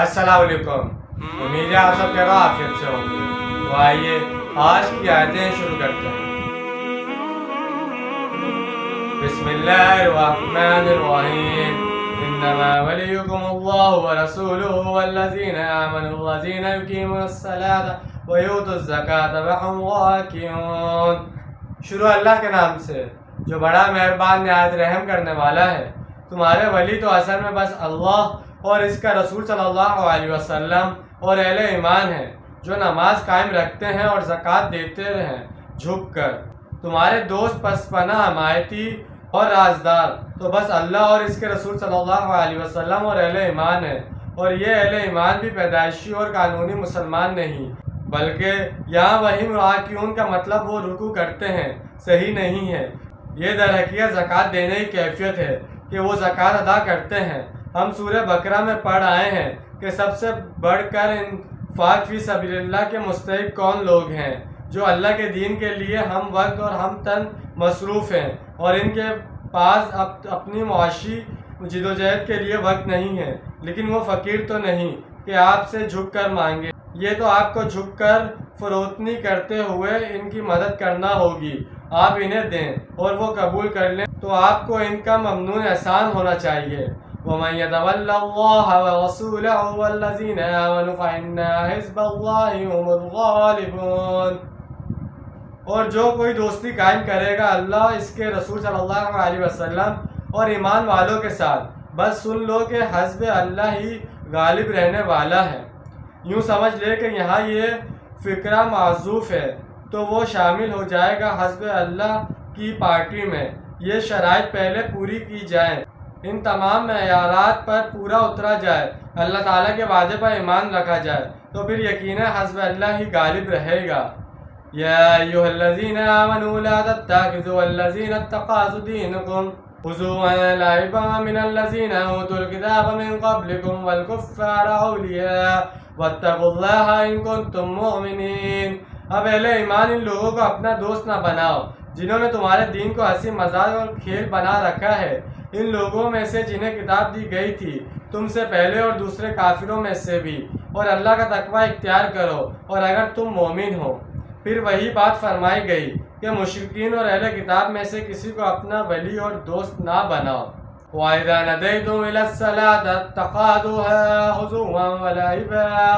السلام علیکم، امید ہے آپ سب کہہ رہا عافیت سے ہوں گے۔ تو آئیے آج کی آیتیں شروع کرتے ہیں۔ بسم اللہ الرحمن الرحیم، انما ولیکم اللہ ورسولہ والذین آمنوا الذین یقیمون الصلاۃ ویؤتوا الزکاۃ وہم راکعون۔ شروع اللہ کے نام سے جو بڑا مہربان نہایت رحم کرنے والا ہے۔ تمہارے ولی تو اصل میں بس اللہ اور اس کا رسول صلی اللہ علیہ وسلم اور اہل ایمان ہیں، جو نماز قائم رکھتے ہیں اور زکوٰۃ دیتے ہیں جھک کر۔ تمہارے دوست پس پناہ حمایتی اور رازدار تو بس اللہ اور اس کے رسول صلی اللہ علیہ وسلم اور اہل ایمان ہیں، اور یہ اہل ایمان بھی پیدائشی اور قانونی مسلمان نہیں، بلکہ یہاں وہم راکعون کا مطلب وہ رکوع کرتے ہیں صحیح نہیں ہے۔ یہ در حقیقت زکوٰۃ دینے کی کیفیت ہے کہ وہ زکوٰۃ ادا کرتے ہیں۔ ہم سورہ بقرہ میں پڑھ آئے ہیں کہ سب سے بڑھ کر انفاق فی سبیل اللہ کے مستحق کون لوگ ہیں، جو اللہ کے دین کے لیے ہم وقت اور ہم تن مصروف ہیں، اور ان کے پاس اپنی معاشی جدوجہد کے لیے وقت نہیں ہے، لیکن وہ فقیر تو نہیں کہ آپ سے جھک کر مانگے۔ یہ تو آپ کو جھک کر فروتنی کرتے ہوئے ان کی مدد کرنا ہوگی۔ آپ انہیں دیں اور وہ قبول کر لیں تو آپ کو ان کا ممنون احسان ہونا چاہیے۔ وَمَن يَتَوَلَّ اللَّهَ وَرَسُولَهُ وَالَّذِينَ آمَنُوا فَإِنَّ حِزْبَ اللَّهِ هُمُ الْغَالِبُونَ۔ اور جو کوئی دوستی قائم کرے گا اللہ، اس کے رسول صلی اللہ علیہ وسلم اور ایمان والوں کے ساتھ، بس سن لو کہ حزب اللہ ہی غالب رہنے والا ہے۔ یوں سمجھ لے کہ یہاں یہ فقرہ معذوف ہے تو وہ شامل ہو جائے گا حزب اللہ کی پارٹی میں۔ یہ شرائط پہلے پوری کی جائیں، ان تمام معیارات پر پورا اترا جائے، اللہ تعالیٰ کے وعدے پر ایمان رکھا جائے، تو پھر یقیناً حزب اللہ ہی غالب رہے گا۔ یا ایھا الذین آمنوا لا تتخذوا الذین اتخذوا دینکم ہزوا ولعبا من الذین اوتوا الکتاب من قبلکم والکفار اولیاء واتقوا اللہ ان کنتم مؤمنین۔ اب اہل ایمان ان لوگوں کو اپنا دوست نہ بناؤ جنہوں نے تمہارے دین کو ہنسی مذاق اور کھیل بنا رکھا ہے، ان لوگوں میں سے جنہیں کتاب دی گئی تھی تم سے پہلے اور دوسرے کافروں میں سے بھی، اور اللہ کا تقوی اختیار کرو اور اگر تم مومن ہو۔ پھر وہی بات فرمائی گئی کہ مشرکین اور اہل کتاب میں سے کسی کو اپنا ولی اور دوست نہ بناؤ۔ وَإِذَا نَدَيْتُمْ إِلَى الصَّلَاةِ اتَّخَذُوهَا هُزُوًا وَلَعِبًا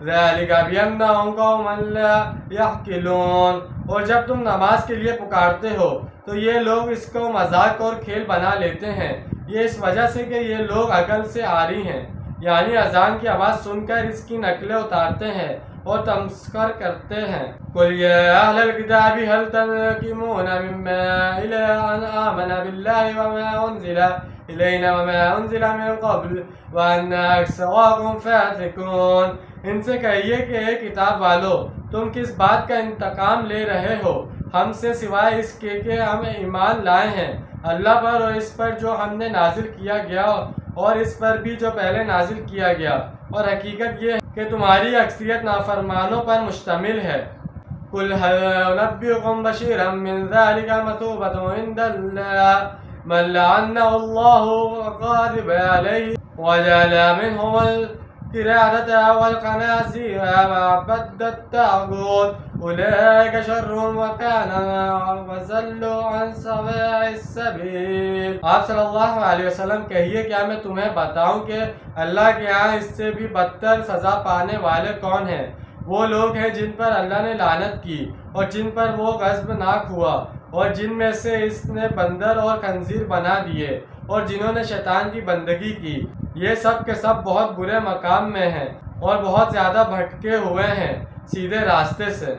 ذَلِكَ بِأَنَّهُمْ قَوْمٌ لَا يَعْقِلُونَ۔ اور جب تم نماز کے لیے پکارتے ہو تو یہ لوگ اس کو مذاق اور کھیل بنا لیتے ہیں، یہ اس وجہ سے کہ یہ لوگ عقل سے عاری ہیں، یعنی اذان کی آواز سن کر اس کی نقلیں اتارتے ہیں اور تمسخر کرتے ہیں۔ قُلْ يَا أَهْلَ الْكِتَابِ هَلْ تَنْقِمُونَ مِمَّا إِلَّا أَنْ آمَنَ بِاللَّهِ وَمَا أُنْزِلَ إِلَيْنَا وَمَا أُنْزِلَ مِنْ قَبْلُ وَأَنَّ أَكْثَرَكُمْ فَاسِقُونَ۔ ان سے کہیے کہ اے کتاب والو، تم کس بات کا انتقام لے رہے ہو ہم سے، سوائے اس کے کہ ہم ایمان لائے ہیں اللہ پر اور اس پر جو ہم نے نازل کیا گیا اور اس پر بھی جو پہلے نازل کیا گیا، اور حقیقت یہ ہے کہ تمہاری اکثریت نافرمانوں پر مشتمل ہے۔ قُلْ هَلْ أُنَبِّئُكُم بَشِيرًا مِّن ذَلِكَ مَثُوبَةً عِندَ اللَّهِ مَن لَّعَنَهُ اللَّهُ وَغَضِبَ عَلَيْهِ وَجَعَلَ مِنْهُمُ الْقِرَدَةَ وَالْخَنَازِيرَ وَعَبَدَ الطَّاغُوتَ أُولَٰئِكَ شَرٌّ مَّكَانًا وَأَضَلُّ عَن سَوَاءِ السَّبِيلِ۔ آپ صلی اللہ علیہ وسلم کہیے، کیا میں تمہیں بتاؤں کہ اللہ کے ہاں اس سے بھی بدتر سزا پانے والے کون ہیں؟ وہ لوگ ہیں جن پر اللہ نے لعنت کی اور جن پر وہ غضب ناک ہوا، اور جن میں سے اس نے بندر اور خنزیر بنا دیے، اور جنہوں نے شیطان کی بندگی کی، یہ سب کے سب بہت برے مقام میں ہیں اور بہت زیادہ بھٹکے ہوئے ہیں سیدھے راستے سے۔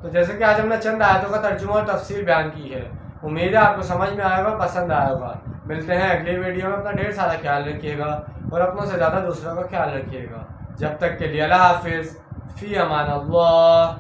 تو جیسے کہ آج ہم نے چند آیتوں کا ترجمہ اور تفسیر بیان کی ہے، امید ہے آپ کو سمجھ میں آئے گا، پسند آئے گا۔ ملتے ہیں اگلی ویڈیو میں، اپنا ڈھیر سارا خیال رکھیے گا اور اپنوں سے زیادہ دوسروں کا خیال رکھیے گا۔ جب تک کے لیے اللہ حافظ، فی امان اللہ۔